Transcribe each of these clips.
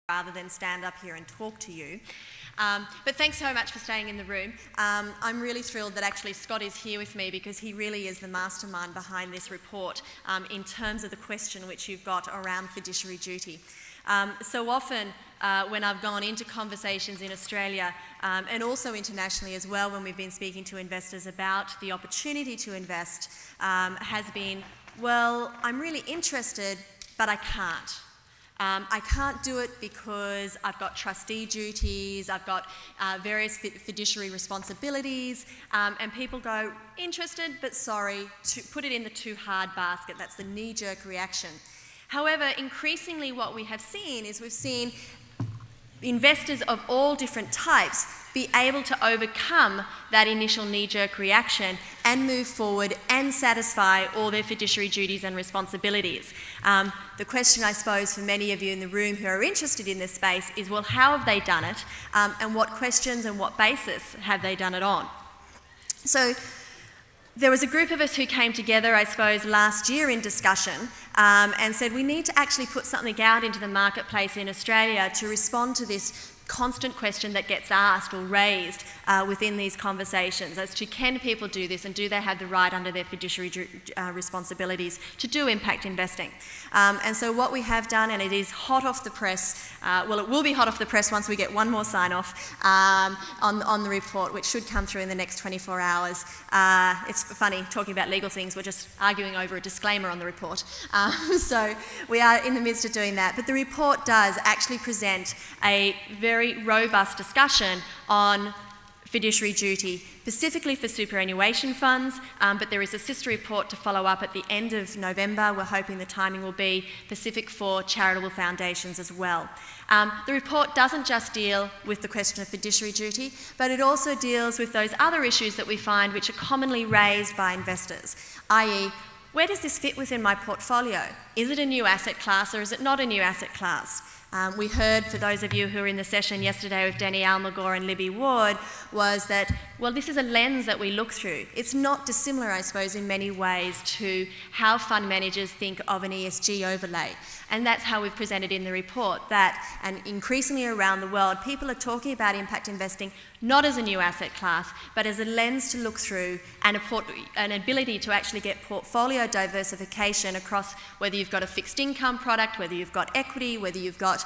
rather than stand up here and talk to you. But thanks so much for staying in the room. I'm really thrilled that actually Scott is here with me because he really is the mastermind behind this report in terms of the question which you've got around fiduciary duty. So often when I've gone into conversations in Australia and also internationally as well when we've been speaking to investors about the opportunity to invest has been, well, I'm really interested, but I can't. I can't do it because I've got trustee duties, I've got various fiduciary responsibilities, and people go, interested, but sorry, to put it in the too hard basket. That's the knee-jerk reaction. However, increasingly what we have seen is we've seen investors of all different types be able to overcome that initial knee-jerk reaction and move forward and satisfy all their fiduciary duties and responsibilities. The question, I suppose, for many of you in the room who are interested in this space is, well, how have they done it, and what questions and what basis have they done it on? So there was a group of us who came together, I suppose, last year in discussion and said we need to actually put something out into the marketplace in Australia to respond to this constant question that gets asked or raised within these conversations as to can people do this and do they have the right under their fiduciary responsibilities to do impact investing. And so what we have done, and it is hot off the press, well, it will be hot off the press once we get one more sign-off on the report, which should come through in the next 24 hours. It's funny, talking about legal things, we're just arguing over a disclaimer on the report. So we are in the midst of doing that. But the report does actually present a very robust discussion on fiduciary duty, specifically for superannuation funds, but there is a sister report to follow up at the end of November. We're hoping the timing will be specific for charitable foundations as well. The report doesn't just deal with the question of fiduciary duty, but it also deals with those other issues that we find which are commonly raised by investors, i.e., where does this fit within my portfolio? Is it a new asset class or is it not a new asset class? We heard, for those of you who were in the session yesterday with Danny Almagor and Libby Ward, was that, well, this is a lens that we look through. It's not dissimilar, I suppose, in many ways to how fund managers think of an ESG overlay. And that's how we've presented in the report that, and increasingly around the world, people are talking about impact investing not as a new asset class, but as a lens to look through and an ability to actually get portfolio diversification across whether you've got a fixed income product, whether you've got equity, whether you've got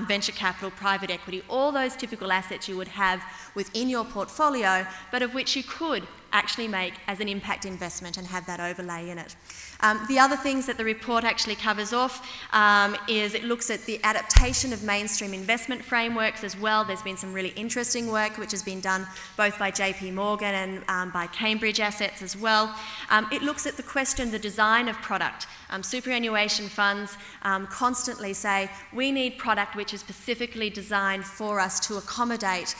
venture capital, private equity, all those typical assets you would have within your portfolio, but of which you could actually make as an impact investment and have that overlay in it. The other things that the report actually covers off is it looks at the adaptation of mainstream investment frameworks as well. There's been some really interesting work which has been done both by JP Morgan and by Cambridge Assets as well. It looks at the question, the design of product. Superannuation funds constantly say we need product which is specifically designed for us to accommodate,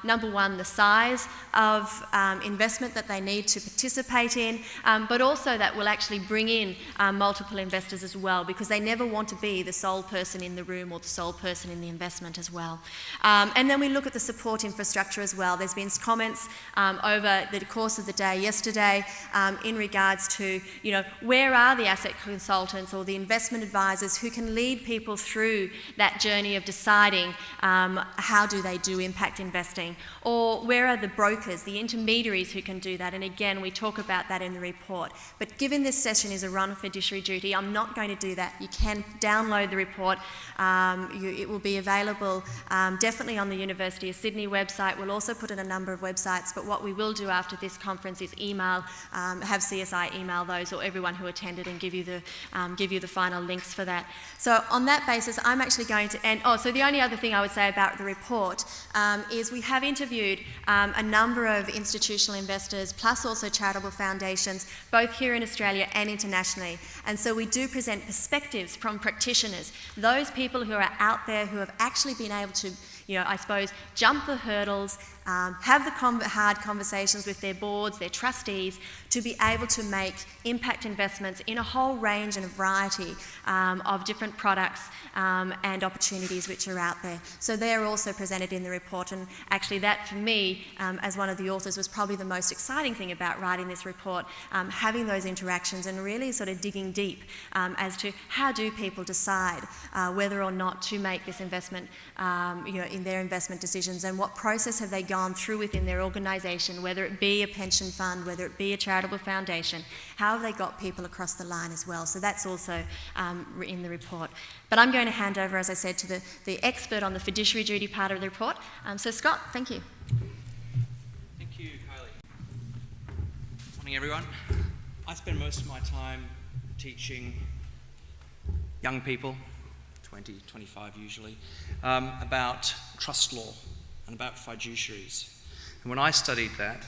number one, the size of investment that they need to participate in, but also that will actually bring in multiple investors as well, because they never want to be the sole person in the room or the sole person in the investment as well. And then we look at the support infrastructure as well. There's been comments over the course of the day yesterday in regards to, you know, where are the asset consultants or the investment advisors who can lead people through that journey of deciding how do they do impact investing, or where are the brokers, the intermediaries who can do that. And again, we talk about that in the report. But given this session is a run of fiduciary duty, I'm not going to do that. You can download the report. It will be available definitely on the University of Sydney website. We'll also put in a number of websites, but what we will do after this conference is have CSI email those or everyone who attended and give you the final links for that. So on that basis, I'm actually going to end. So the only other thing I would say about the report is we have interviewed a number of institutional investors, plus also charitable foundations, both here in Australia and internationally. And so we do present perspectives from practitioners, those people who are out there who have actually been able to, you know, I suppose, jump the hurdles, have the hard conversations with their boards, their trustees, to be able to make impact investments in a whole range and a variety of different products and opportunities which are out there. So they're also presented in the report, and actually that for me, as one of the authors, was probably the most exciting thing about writing this report, having those interactions and really sort of digging deep as to how do people decide whether or not to make this investment in their investment decisions, and what process have they gone through within their organisation, whether it be a pension fund, whether it be a charitable foundation, how have they got people across the line as well. So that's also in the report. But I'm going to hand over, as I said, to the expert on the fiduciary duty part of the report. So Scott, thank you. Thank you, Kylie. Morning, everyone. I spend most of my time teaching young people, 20, 25 usually, about trust law and about fiduciaries. And when I studied that,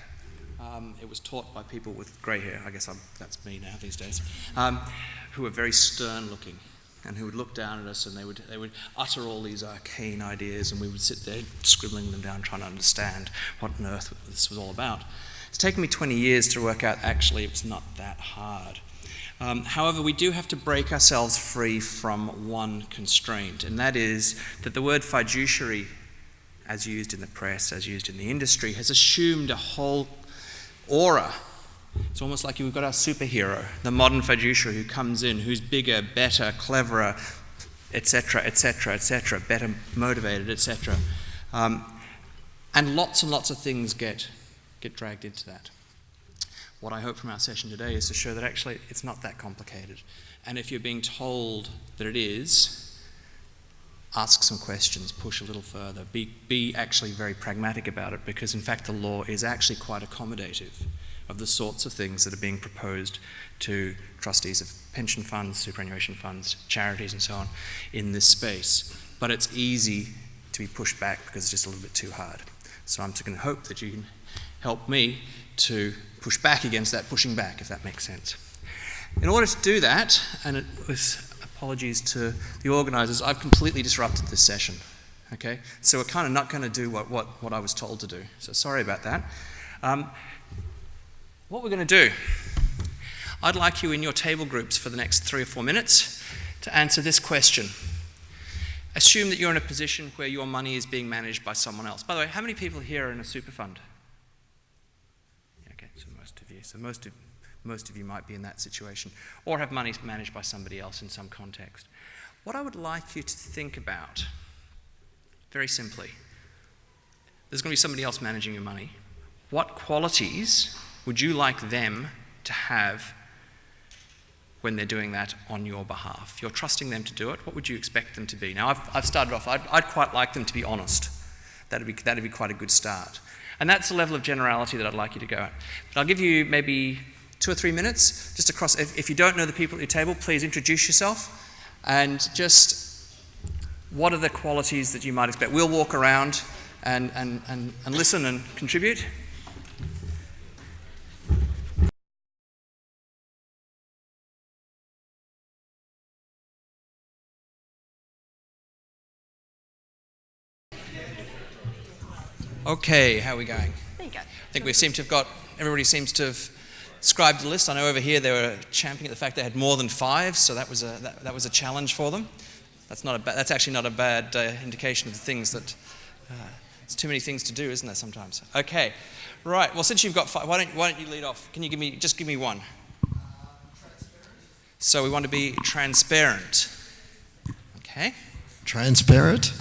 it was taught by people with grey hair, I guess that's me now these days, who were very stern looking and who would look down at us, and they would utter all these arcane ideas, and we would sit there scribbling them down, trying to understand what on earth this was all about. It's taken me 20 years to work out actually it's not that hard. However, we do have to break ourselves free from one constraint, and that is that the word fiduciary, as used in the press, as used in the industry, has assumed a whole aura. It's almost like we've got our superhero, the modern fiduciary who comes in, who's bigger, better, cleverer, etc., etc., etc., better motivated, etc. And lots of things get dragged into that. What I hope from our session today is to show that actually it's not that complicated. And if you're being told that it is, ask some questions, push a little further, be actually very pragmatic about it, because in fact the law is actually quite accommodative of the sorts of things that are being proposed to trustees of pension funds, superannuation funds, charities and so on in this space. But it's easy to be pushed back because it's just a little bit too hard. So I'm just going to hope that you can help me to push back against that pushing back, if that makes sense. In order to do that, and with apologies to the organisers, I've completely disrupted this session. Okay, so we're kind of not going to do what I was told to do. So sorry about that. What we're going to do, I'd like you in your table groups for the next 3 or 4 minutes to answer this question. Assume that you're in a position where your money is being managed by someone else. By the way, how many people here are in a super fund? Okay, so most of you. So most of you might be in that situation, or have money managed by somebody else in some context. What I would like you to think about, very simply, there's going to be somebody else managing your money. What qualities would you like them to have when they're doing that on your behalf? You're trusting them to do it. What would you expect them to be? Now, I've started off, I'd quite like them to be honest. That'd be quite a good start. And that's the level of generality that I'd like you to go at. But I'll give you maybe 2 or 3 minutes just across. If you don't know the people at your table, please introduce yourself and just what are the qualities that you might expect. We'll walk around and listen and contribute. Okay, how are we going? There you go. I think we seem to have got, everybody seems to have scribed the list. I know over here they were championing at the fact they had more than 5, so that was a challenge for them. That's actually not a bad indication of the things that, it's too many things to do, isn't there, sometimes? Okay, right, well, since you've got 5, why don't you lead off? Can you give me one? So we want to be transparent. Okay. Transparent?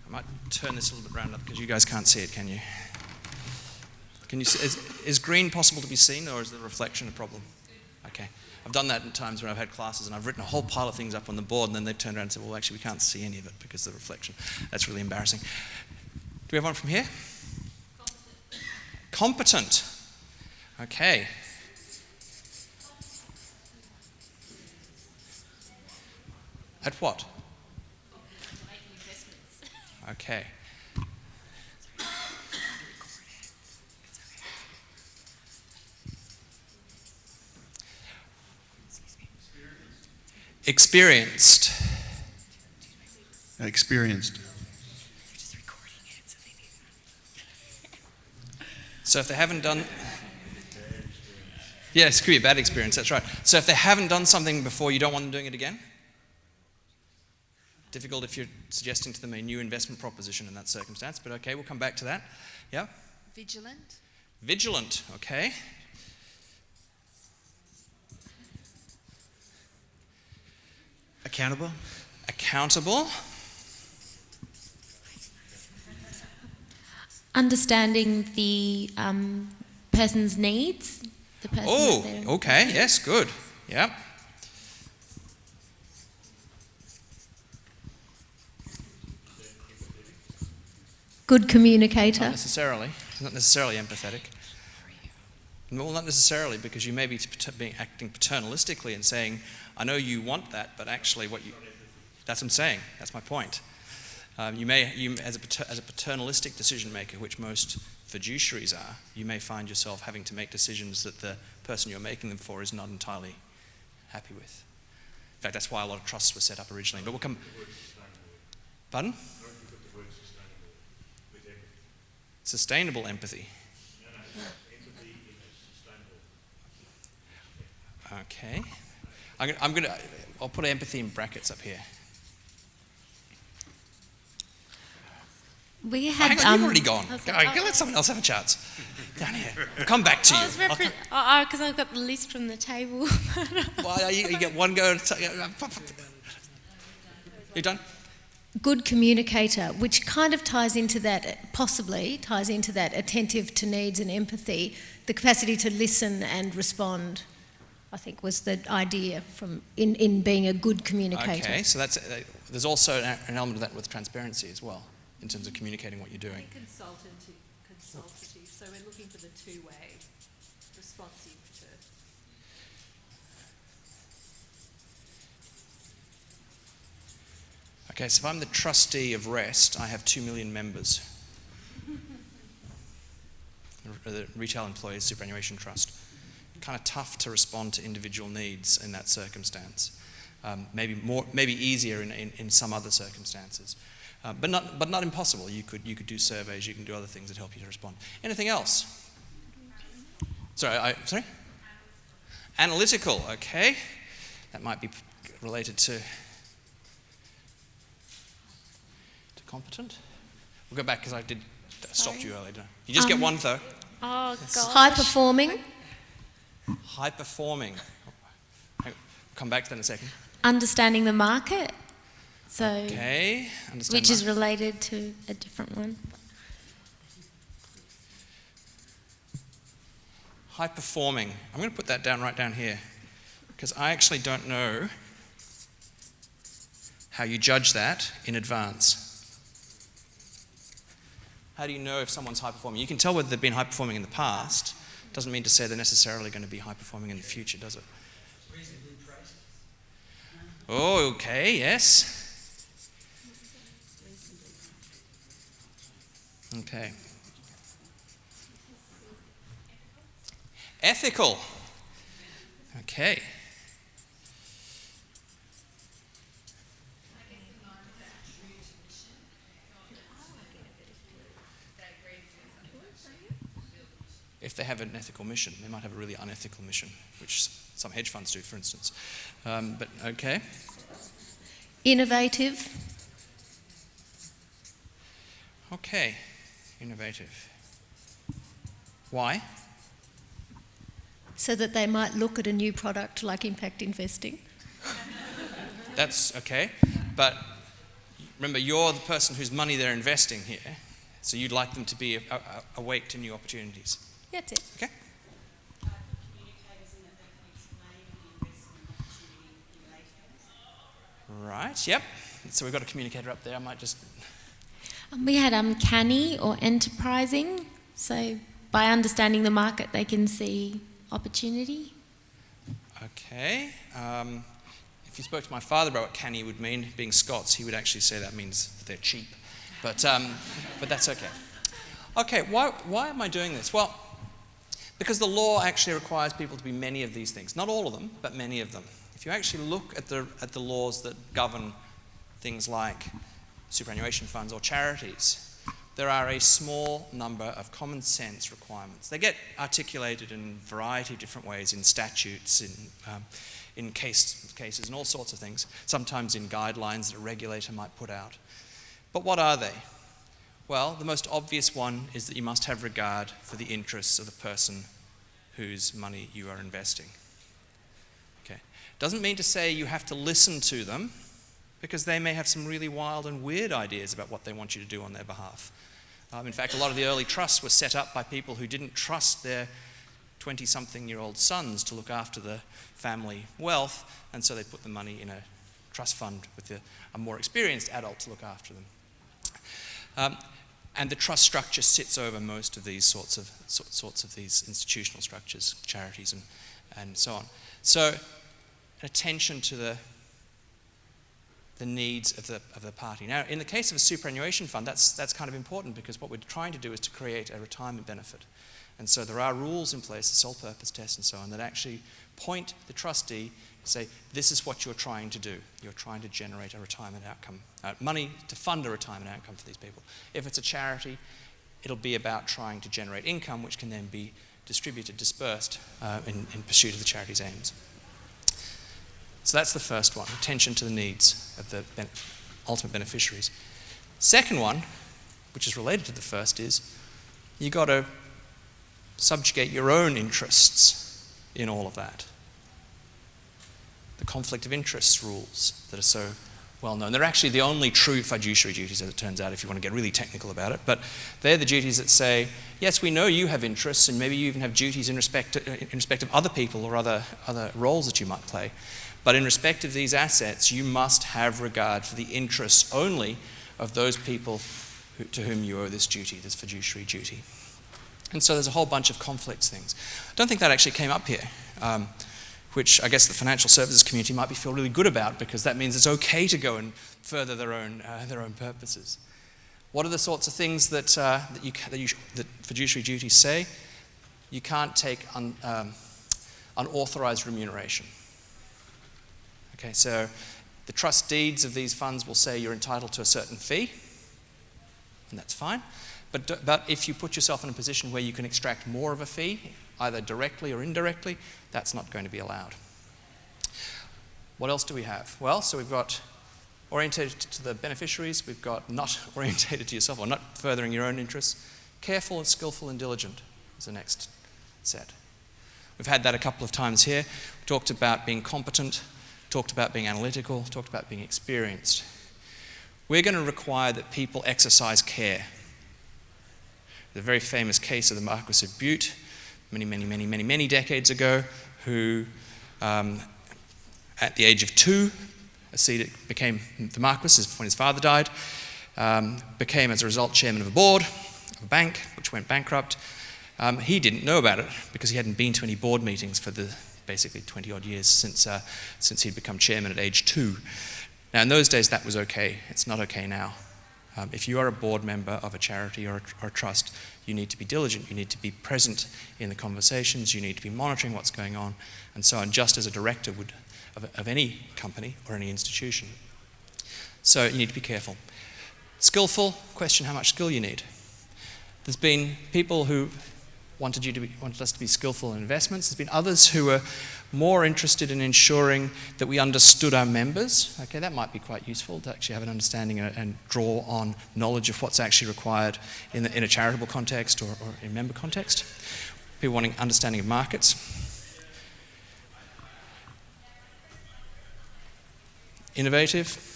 I might turn this a little bit round up because you guys can't see it, can you? Can you see, is green possible to be seen, or is the reflection a problem? Okay. I've done that in times when I've had classes and I've written a whole pile of things up on the board, and then they've turned around and said, well, actually, we can't see any of it because of the reflection. That's really embarrassing. Do we have one from here? Competent. Okay. At what? Okay. Experienced. experienced. So if they haven't done... Yes, it could be a bad experience, that's right. So if they haven't done something before, you don't want them doing it again? Difficult if you're suggesting to them a new investment proposition in that circumstance, but okay, we'll come back to that. Yeah? Vigilant. Vigilant, okay. Accountable. Accountable. Understanding the person's needs. The person that they're- Okay, yes, good. Yeah. Good communicator. Not necessarily empathetic. Well, not necessarily, because you may be acting paternalistically and saying, I know you want that, but actually that's what I'm saying, that's my point. As a paternalistic decision maker, which most fiduciaries are, you may find yourself having to make decisions that the person you're making them for is not entirely happy with. In fact, that's why a lot of trusts were set up originally. But we'll come... Pardon? Sustainable empathy. Okay. I'll put empathy in brackets up here. We had. Hang on, you've already gone. Okay. Go, let someone else have a chance. Down here. We'll come back to you. Because I've got the list from the table. Well, you get one go. You done? Good communicator, which kind of ties into that, possibly ties into that attentive to needs and empathy, the capacity to listen and respond, I think was the idea in being a good communicator. Okay, so there's also an element of that with transparency as well, in terms of communicating what you're doing. Consultative, so we're looking for the two-way, responsive to... Okay, so if I'm the trustee of REST, I have 2 million members. The Retail Employees Superannuation Trust. Kind of tough to respond to individual needs in that circumstance. Maybe easier in some other circumstances. But not impossible. You could do surveys, you can do other things that help you to respond. Anything else? Sorry? Analytical, okay. That might be related to competent. We'll go back because I stopped you earlier. You just get one though. Oh, God. High performing. High performing. Come back to that in a second. Understanding the market. So, okay. Which is related to a different one. High performing. I'm going to put that right down here because I actually don't know how you judge that in advance. How do you know if someone's high performing? You can tell whether they've been high performing in the past. Doesn't mean to say they're necessarily going to be high performing in the future, does it? Reasonably priced. Oh, okay, yes. Okay. Ethical. Okay. If they have an ethical mission, they might have a really unethical mission, which some hedge funds do, for instance. But okay. Innovative. Okay, innovative. Why? So that they might look at a new product like impact investing. That's okay. But remember, you're the person whose money they're investing here, so you'd like them to be awake to new opportunities. That's it. Okay. Communicators in that they can explain the investment opportunity in later. Right, yep. So we've got a communicator up there. I might just... We had canny or enterprising. So by understanding the market, they can see opportunity. Okay. If you spoke to my father about what canny would mean, being Scots, he would actually say that means that they're cheap. But that's okay. Okay, why am I doing this? Well, because the law actually requires people to be many of these things. Not all of them, but many of them. If you actually look at the laws that govern things like superannuation funds or charities, there are a small number of common sense requirements. They get articulated in a variety of different ways, in statutes, in cases and all sorts of things, sometimes in guidelines that a regulator might put out. But what are they? Well, the most obvious one is that you must have regard for the interests of the person whose money you are investing. Okay. Doesn't mean to say you have to listen to them, because they may have some really wild and weird ideas about what they want you to do on their behalf. In fact, a lot of the early trusts were set up by people who didn't trust their 20-something-year-old sons to look after the family wealth, and so they put the money in a trust fund with a more experienced adult to look after them. And the trust structure sits over most of these sorts of these institutional structures, charities and so on. So, attention to the needs of the party. Now, in the case of a superannuation fund, that's kind of important, because what we're trying to do is to create a retirement benefit. And so there are rules in place, the sole purpose test and so on, that actually point the trustee to say, this is what you're trying to do. You're trying to generate a retirement outcome, money to fund a retirement outcome for these people. If it's a charity, it'll be about trying to generate income, which can then be distributed, dispersed in pursuit of the charity's aims. So that's the first one, attention to the needs of the ultimate beneficiaries. Second one, which is related to the first, is you've got to subjugate your own interests in all of that. The conflict of interests rules that are so well known. They're actually the only true fiduciary duties, as it turns out, if you want to get really technical about it. But they're the duties that say, yes, we know you have interests, and maybe you even have duties in respect of other people or other roles that you might play. But in respect of these assets, you must have regard for the interests only of those people to whom you owe this duty, this fiduciary duty. And so there's a whole bunch of conflicts things. I don't think that actually came up here, which I guess the financial services community might feel really good about, because that means it's okay to go and further their own purposes. What are the sorts of things that fiduciary duties say? You can't take unauthorized remuneration. Okay, so the trust deeds of these funds will say you're entitled to a certain fee, and that's fine. But if you put yourself in a position where you can extract more of a fee, either directly or indirectly, that's not going to be allowed. What else do we have? Well, so we've got orientated to the beneficiaries, we've got not orientated to yourself or not furthering your own interests. Careful and skillful and diligent is the next set. We've had that a couple of times here. We talked about being competent, talked about being analytical, talked about being experienced. We're going to require that people exercise care. The very famous case of the Marquis of Bute, many decades ago, who at the age of 2 became the Marquis when his father died, became as a result chairman of a board of a bank which went bankrupt. He didn't know about it because he hadn't been to any board meetings for the basically 20 odd years since he'd become chairman at age 2. Now in those days that was okay. It's not okay now. If you are a board member of a charity or a trust, you need to be diligent, you need to be present in the conversations, you need to be monitoring what's going on, and so on, just as a director would of any company or any institution. So you need to be careful. Skillful, question how much skill you need. There's been people who wanted us to be skillful in investments. There's been others who were more interested in ensuring that we understood our members. Okay, that might be quite useful to actually have an understanding and draw on knowledge of what's actually required in a charitable context or in member context. People wanting understanding of markets. Innovative.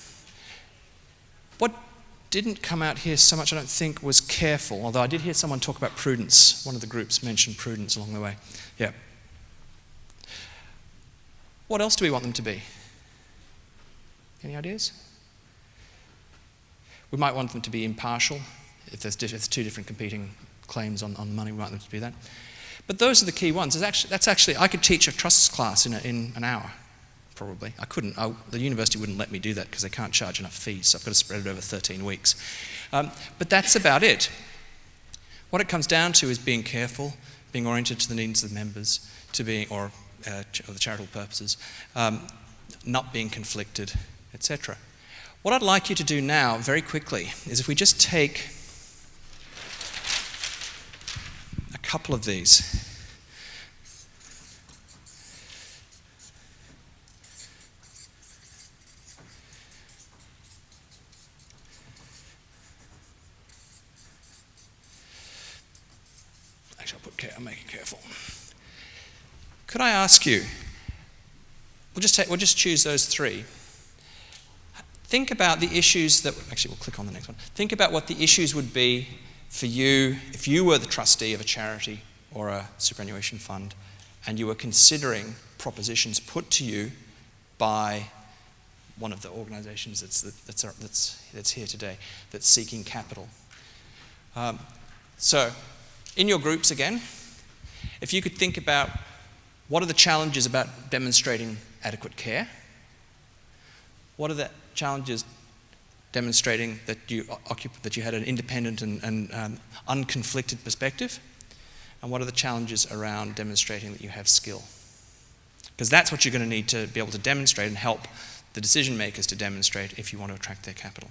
What didn't come out here so much, I don't think, was careful, although I did hear someone talk about prudence. One of the groups mentioned prudence along the way. Yeah. What else do we want them to be? Any ideas? We might want them to be impartial. If there's two different competing claims on money, we want them to be that. But those are the key ones. I could teach a trusts class in an hour. Probably. I couldn't. The university wouldn't let me do that because they can't charge enough fees, so I've got to spread it over 13 weeks. But that's about it. What it comes down to is being careful, being oriented to the needs of the members, or the charitable purposes, not being conflicted, etc. What I'd like you to do now, very quickly, is if we just take a couple of these. Actually, I'll make it careful. Could I ask you, we'll just choose those three. Think about the issues that, actually we'll click on the next one. Think about what the issues would be for you if you were the trustee of a charity or a superannuation fund and you were considering propositions put to you by one of the organisations that's here today, that's seeking capital. So, in your groups again, if you could think about what are the challenges about demonstrating adequate care? What are the challenges demonstrating that you had an independent and unconflicted perspective? And what are the challenges around demonstrating that you have skill? Because that's what you're going to need to be able to demonstrate and help the decision makers to demonstrate if you want to attract their capital.